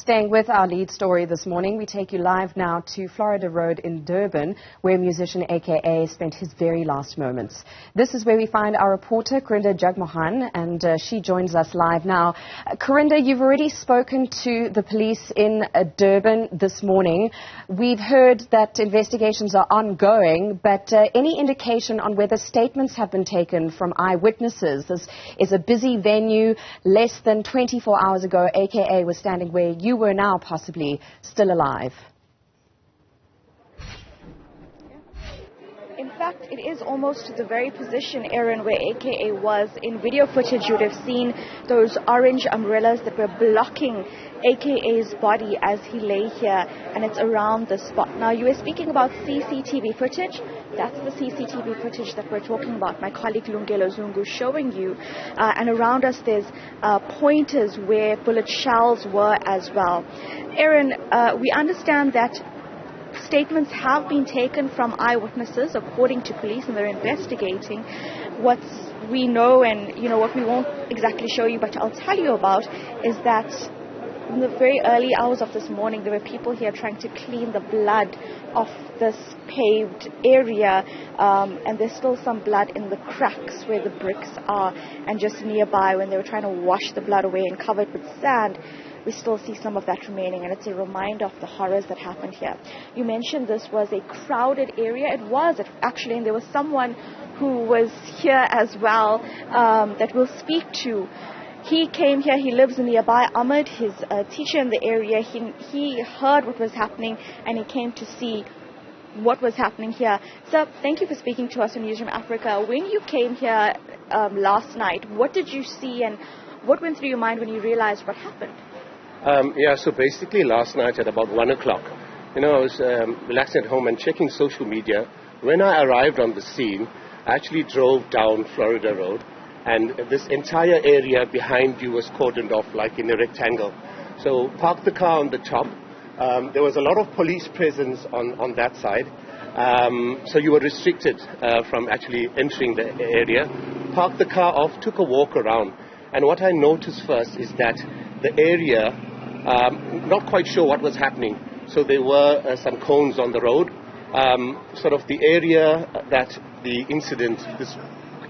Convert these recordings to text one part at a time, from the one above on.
Staying with our lead story this morning, we take you live now to Florida Road in Durban, where musician AKA spent his very last moments. This is where we find our reporter, Karinda Jagmohan, and she joins us live now. Karinda, you've already spoken to the police in Durban this morning. We've heard that investigations are ongoing, but any indication on whether statements have been taken from eyewitnesses? This is a busy venue. Less than 24 hours ago, AKA was standing where you were now, possibly still alive. In fact, it is almost to the very position, Aaron, where AKA was. In video footage, you'd have seen those orange umbrellas that were blocking AKA's body as he lay here, and it's around the spot. Now, you were speaking about CCTV footage. That's the CCTV footage that we're talking about. My colleague Lungelo Zungu showing you. And around us, there's pointers where bullet shells were as well. Aaron, we understand that statements have been taken from eyewitnesses, according to police, and they're investigating. What we know, and what we won't exactly show you, but I'll tell you about, is that in the very early hours of this morning, there were people here trying to clean the blood off this paved area, and there's still some blood in the cracks where the bricks are, and just nearby, when they were trying to wash the blood away and cover it with sand, we still see some of that remaining, and it's a reminder of the horrors that happened here. You mentioned this was a crowded area. It was, actually, and there was someone who was here as well that we'll speak to. He came here, he lives nearby. Ahmed, his teacher in the area, he heard what was happening, and he came to see what was happening here. Sir, thank you for speaking to us on Newzroom Afrika. When you came here last night, what did you see, and what went through your mind when you realized what happened? So basically last night at about 1 o'clock, I was relaxing at home and checking social media. When I arrived on the scene, I actually drove down Florida Road, and this entire area behind you was cordoned off like in a rectangle. So parked the car on the top. There was a lot of police presence on that side. So you were restricted from actually entering the area. Parked the car off, took a walk around. And what I noticed first is that the area, not quite sure what was happening. So there were some cones on the road. Sort of the area that the incident,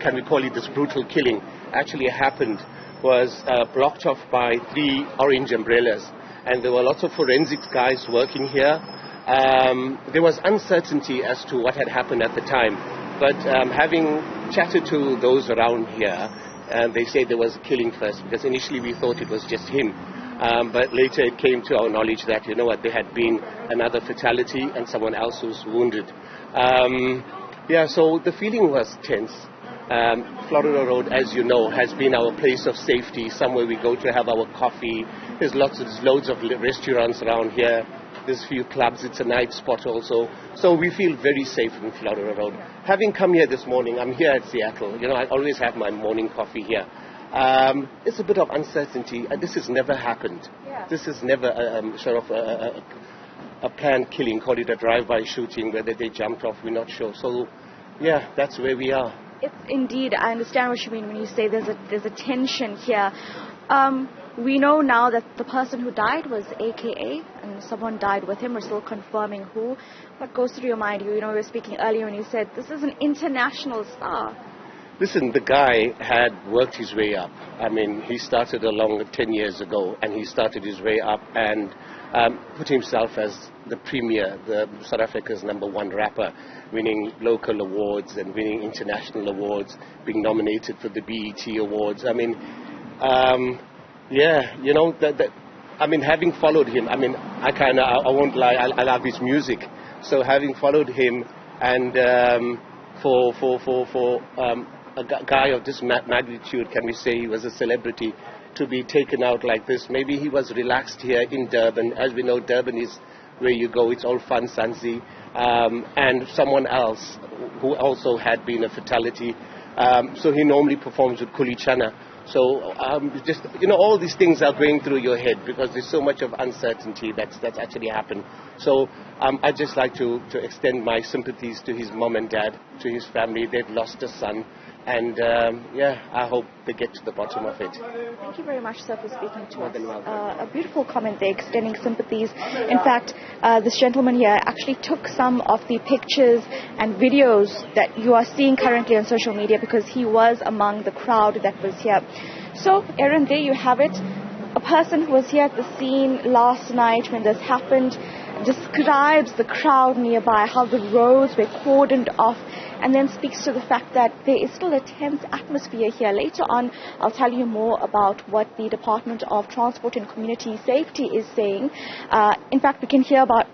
can we call it this brutal killing, actually happened was blocked off by 3 orange umbrellas. And there were lots of forensics guys working here. There was uncertainty as to what had happened at the time. But having chatted to those around here, they said there was a killing first, because initially we thought it was just him. But later it came to our knowledge that, there had been another fatality and someone else was wounded. So the feeling was tense. Florida Road, as you know, has been our place of safety, somewhere we go to have our coffee. There's loads of restaurants around here. There's a few clubs. It's a night spot also. So we feel very safe in Florida Road. Having come here this morning, I'm here at Seattle. I always have my morning coffee here. It's a bit of uncertainty. This has never happened. Yeah. This is never a planned killing, call it a drive-by shooting, whether they jumped off, we're not sure. So, yeah, that's where we are. It's indeed, I understand what you mean when you say there's a tension here. We know now that the person who died was AKA, and someone died with him. We're still confirming who. What goes through your mind? We were speaking earlier when you said this is an international star. Listen, the guy had worked his way up. He started along 10 years ago, and he started his way up and put himself as the premier, the South Africa's #1 rapper, winning local awards and winning international awards, being nominated for the BET Awards. Having followed him, I won't lie, I love his music. So having followed him, and for a guy of this magnitude, can we say he was a celebrity, to be taken out like this? Maybe he was relaxed here in Durban. As we know, Durban is where you go, it's all fun, Sansi. And someone else who also had been a fatality. So he normally performs with Kulichana. So all these things are going through your head because there's so much of uncertainty that's actually happened. So I'd just like to extend my sympathies to his mom and dad, to his family. They've lost a son. And yeah, I hope they get to the bottom of it. Thank you very much, sir, for speaking to us. A beautiful comment there, extending sympathies. In fact, this gentleman here actually took some of the pictures and videos that you are seeing currently on social media because he was among the crowd that was here. So, Aaron, there you have it. A person who was here at the scene last night when this happened describes the crowd nearby, how the roads were cordoned off, and then speaks to the fact that there is still a tense atmosphere here. Later on, I'll tell you more about what the Department of Transport and Community Safety is saying. In fact, we can hear about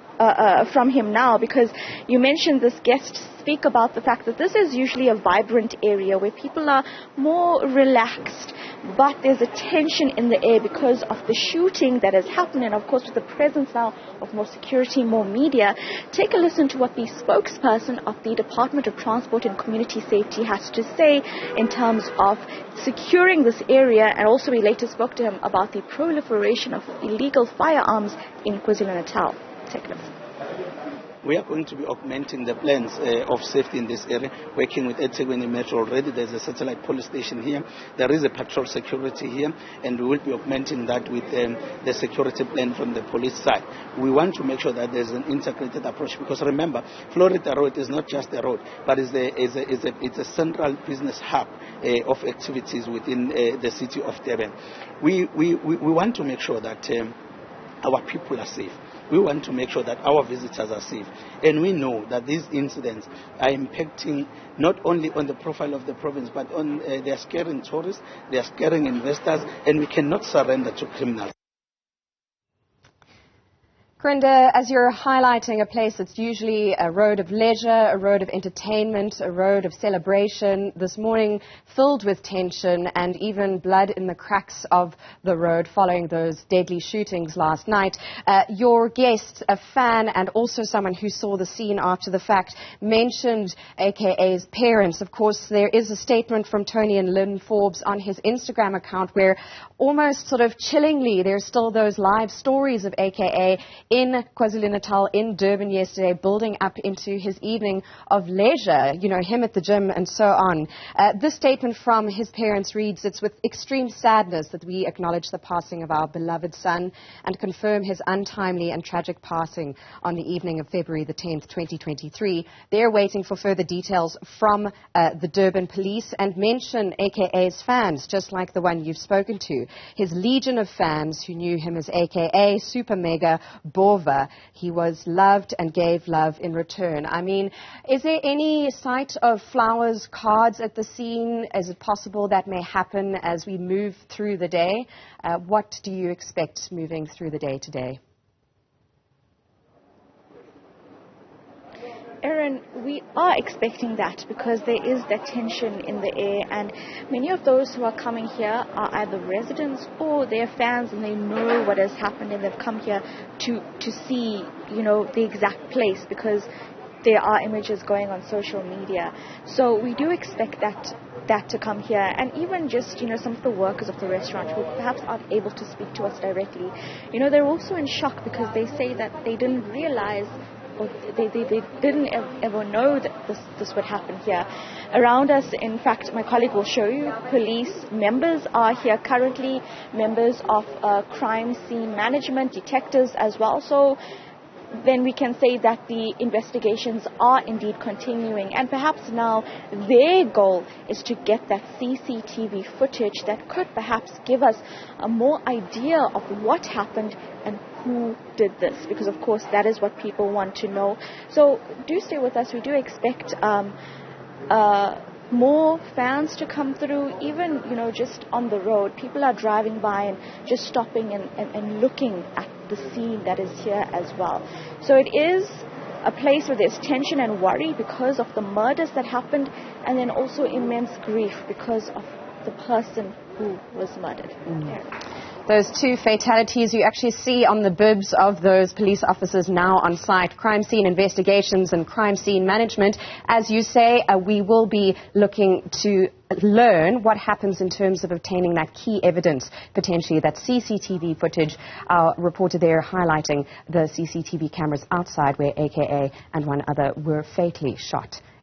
from him now, because you mentioned this guest speak about the fact that this is usually a vibrant area where people are more relaxed, but there's a tension in the air because of the shooting that has happened, and of course with the presence now of more security, more media. Take a listen to what the spokesperson of the Department of Transport and Community Safety has to say in terms of securing this area, and also we later spoke to him about the proliferation of illegal firearms in KwaZulu-Natal. Take a listen. We are going to be augmenting the plans of safety in this area, working with eThekwini Metro already. There's a satellite police station here. There is a patrol security here, and we will be augmenting that with the security plan from the police side. We want to make sure that there's an integrated approach, because remember, Florida Road is not just a road, but it's a central business hub of activities within the city of Durban. We want to make sure that our people are safe. We want to make sure that our visitors are safe. And we know that these incidents are impacting not only on the profile of the province, but on they are scaring tourists, they are scaring investors, and we cannot surrender to criminals. Karinda, as you're highlighting a place that's usually a road of leisure, a road of entertainment, a road of celebration, this morning filled with tension and even blood in the cracks of the road following those deadly shootings last night. Your guest, a fan and also someone who saw the scene after the fact, mentioned AKA's parents. Of course, there is a statement from Tony and Lynn Forbes on his Instagram account where almost sort of chillingly there's still those live stories of AKA in KwaZulu-Natal, in Durban yesterday, building up into his evening of leisure, you know, him at the gym and so on. This statement from his parents reads, "It's with extreme sadness that we acknowledge the passing of our beloved son and confirm his untimely and tragic passing on the evening of February the 10th, 2023. They're waiting for further details from the Durban police and mention AKA's fans, just like the one you've spoken to. His legion of fans who knew him as AKA Super Mega Bova. He was loved and gave love in return." I mean, is there any sight of flowers, cards at the scene? Is it possible that may happen as we move through the day? What do you expect moving through the day today? Aaron, we are expecting that because there is that tension in the air, and many of those who are coming here are either residents or they're fans and they know what has happened and they've come here to see, you know, the exact place because there are images going on social media. So we do expect that to come here, and even just, you know, some of the workers of the restaurant who perhaps aren't able to speak to us directly, you know, they're also in shock because they say that they didn't realize or they didn't ever know that this would happen here. Around us, in fact, my colleague will show you, police members are here currently, members of crime scene management, detectives as well. So then we can say that the investigations are indeed continuing, and perhaps now their goal is to get that CCTV footage that could perhaps give us a more idea of what happened and who did this, because of course that is what people want to know. So do stay with us. We do expect more fans to come through, even, you know, just on the road. People are driving by and just stopping and looking at the scene that is here as well. So it is a place where there's tension and worry because of the murders that happened, and then also immense grief because of the person who was murdered. Those two fatalities you actually see on the bibs of those police officers now on site. Crime scene investigations and crime scene management. As you say, we will be looking to learn what happens in terms of obtaining that key evidence, potentially that CCTV footage. Our reporter there highlighting the CCTV cameras outside where AKA and one other were fatally shot.